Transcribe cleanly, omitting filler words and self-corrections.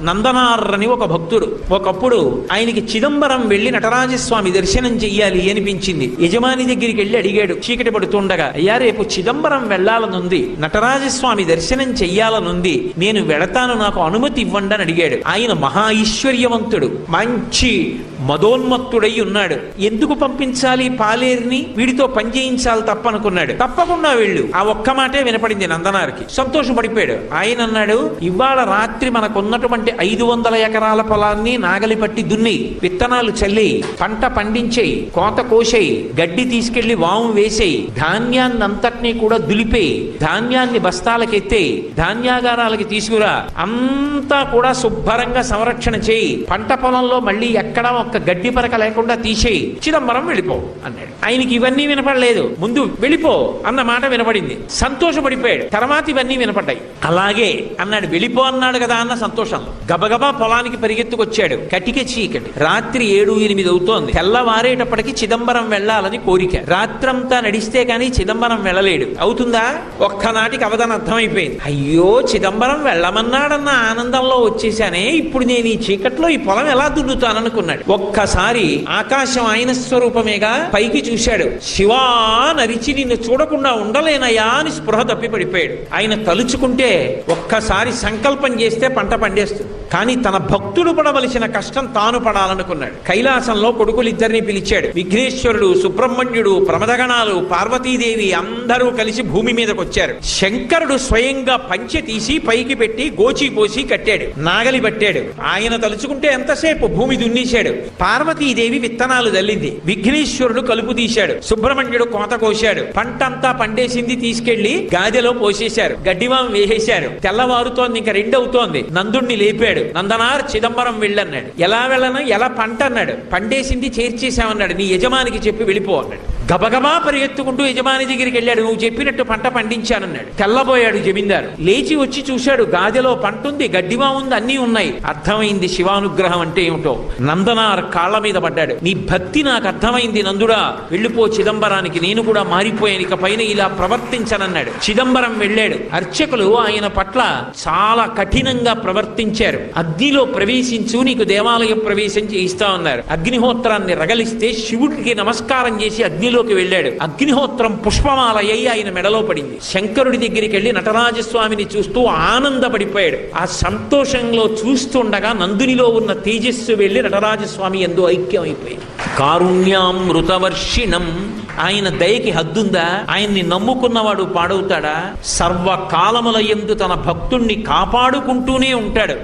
నందనార్రని ఒక భక్తుడు. ఒకప్పుడు ఆయనకి చిదంబరం వెళ్లి నటరాజస్వామి దర్శనం చెయ్యాలి అనిపించింది. యజమాని దగ్గరికి వెళ్ళి అడిగాడు చీకటి పడుతుండగా, అయ్యా రేపు చిదంబరం వెళ్లాలనుంది, నటరాజస్వామి దర్శనం చెయ్యాలనుంది, నేను వెళతాను, నాకు అనుమతి ఇవ్వండి అని అడిగాడు. ఆయన మహా ఐశ్వర్యవంతుడు, మంచి మదోన్మత్తుడై ఉన్నాడు. ఎందుకు పంపించాలి పాలేరుని, వీడితో పని చేయించాలి తప్పనుకున్నాడు. తప్పకుండా వెళ్ళు, ఆ ఒక్క మాటే వినపడింది నందనారికి. సంతోషపడిపోయాడు. ఆయన అన్నాడు, ఇవాళ రాత్రి మనకున్నటువంటి 500 ఎకరాల పొలాన్ని నాగలి పట్టి దున్ని, విత్తనాలు చల్లి, పంట పండించేయి, కోత కోసేయి, గడ్డి తీసుకెళ్లి వాము వేసేయి, ధాన్యాన్ని అంతటినీ కూడా దులిపేయి, ధాన్యాన్ని బస్తాలకెత్తేయి, ధాన్యాగారాలకి తీసుకురా, అంతా కూడా శుభ్రంగా సంరక్షణ చేయి, పంట పొలంలో మళ్ళీ ఎక్కడా ఒక్క గడ్డి పరక లేకుండా తీసేయి, చిదంబరం వెళ్ళిపో అన్నాడు. ఆయనకి ఇవన్నీ వినపడలేదు, ముందు వెళ్ళిపో అన్న మాట వినపడింది. సంతోషపడిపోయాడు. తర్వాత ఇవన్నీ వినపడ్డాయి. అలాగే అన్నాడు, వెళ్ళిపో అన్నాడు కదా అన్న సంతోషంలో గబగబా పొలానికి పరిగెత్తుకొచ్చాడు. కటిక చీకటి, రాత్రి 7-8 అవుతోంది. తెల్లవారేటప్పటికి చిదంబరం వెళ్ళాలని కోరిక. రాత్రంతా నడిస్తే కానీ చిదంబరం వెళ్ళలేడు. అవుతుందా? ఒక్కనాటికి అవధానం అర్థమైపోయింది. అయ్యో, చిదంబరం వెళ్ళమన్నాడన్న ఆనందంలో వచ్చేసానే, ఇప్పుడు నేను ఈ చీకట్లో ఈ పొలం ఎలా దున్నుతాననుకున్నాడు. ఒక్కసారి ఆకాశం ఆయన స్వరూపమేగా, పైకి చూశాడు. శివా నరిచి నిన్ను చూడకుండా ఉండలేనయా అని స్పృహ తప్పి పడిపోయాడు. ఆయన తలుచుకుంటే ఒక్కసారి సంకల్పం చేస్తే పంట పండేస్తుంది. కానీ తన భక్తుడు పడవలసిన కష్టం తాను పడాలనుకున్నాడు. కైలాసంలో కొడుకులిద్దరిని పిలిచాడు. విఘ్నేశ్వరుడు, సుబ్రహ్మణ్యుడు, ప్రమదగణాలు, పార్వతీదేవి అందరూ కలిసి భూమి మీదకి వచ్చారు. శంకరుడు స్వయంగా పంచె తీసి పైకి పెట్టి గోచి పోసి కట్టాడు, నాగలి పట్టాడు. ఆయన తలుచుకుంటే ఎంతసేపు భూమి దున్నేశాడు. పార్వతీదేవి విత్తనాలు జల్లింది. విఘ్నేశ్వరుడు కలుపు తీశాడు. సుబ్రహ్మణ్యుడు కోత కోశాడు. పంటంతా పండేసింది, తీసుకెళ్లి గాదెలో పోసేశారు. గడ్డివాం వేసేశారు. తెల్లవారుతోంది, ఇంకా 2 అవుతోంది. నందుణ్ణి లేపాడు. నందనార్ చిదంబరం వెళ్ళన్నాడు. ఎలా వెళ్ళను, ఎలా పంట అన్నాడు. పండేసింది చేర్చేశామన్నాడు. నీ యజమానికి చెప్పి వెళ్ళిపో అన్నాడు. గబగబా పరిగెత్తుకుంటూ యజమాని దగ్గరికి వెళ్ళాడు. నువ్వు చెప్పినట్టు పంట పండించానన్నాడు. తెల్లబోయాడు జమీందారు. లేచి వచ్చి చూశాడు, గాదెలో పంట ఉంది, గడ్డివా ఉంది, అన్నీ ఉన్నాయి. అర్థమైంది శివానుగ్రహం అంటే ఏమిటో. నందనార్ కాళ్ల మీద పడ్డాడు. నీ భక్తి నాకు అర్థమైంది నందుడా, వెళ్ళిపో చిదంబరానికి, నేను కూడా మారిపోయాను, ఇక పైన ఇలా ప్రవర్తించనన్నాడు. చిదంబరం వెళ్ళాడు. అర్చకులు ఆయన పట్ల చాలా కఠినంగా ప్రవర్తించారు. అగ్నిలో ప్రవేశించు, నీకు దేవాలయ ప్రవేశం చేయిస్తా ఉన్నారు. అగ్నిహోత్రాన్ని రగలిస్తే శివుడికి నమస్కారం చేసి అగ్నిలోకి వెళ్ళాడు. అగ్నిహోత్రం పుష్పమాల అయ్యి ఆయన మెడలో పడింది. శంకరుడి దగ్గరికి వెళ్ళి నటరాజస్వామిని చూస్తూ ఆనందపడిపోయాడు. ఆ సంతోషంలో చూస్తుండగా నందునిలో ఉన్న తేజస్సు వెళ్ళి నటరాజస్వామి యందు ఐక్యం అయిపోయింది. కారుణ్యామృతవర్షిణం, ఆయన దయకి హద్దుందా? ఆయన్ని నమ్ముకున్నవాడు పాడవుతాడా? సర్వకాలముల యందు తన భక్తుణ్ణి కాపాడుకుంటూనే ఉంటాడు.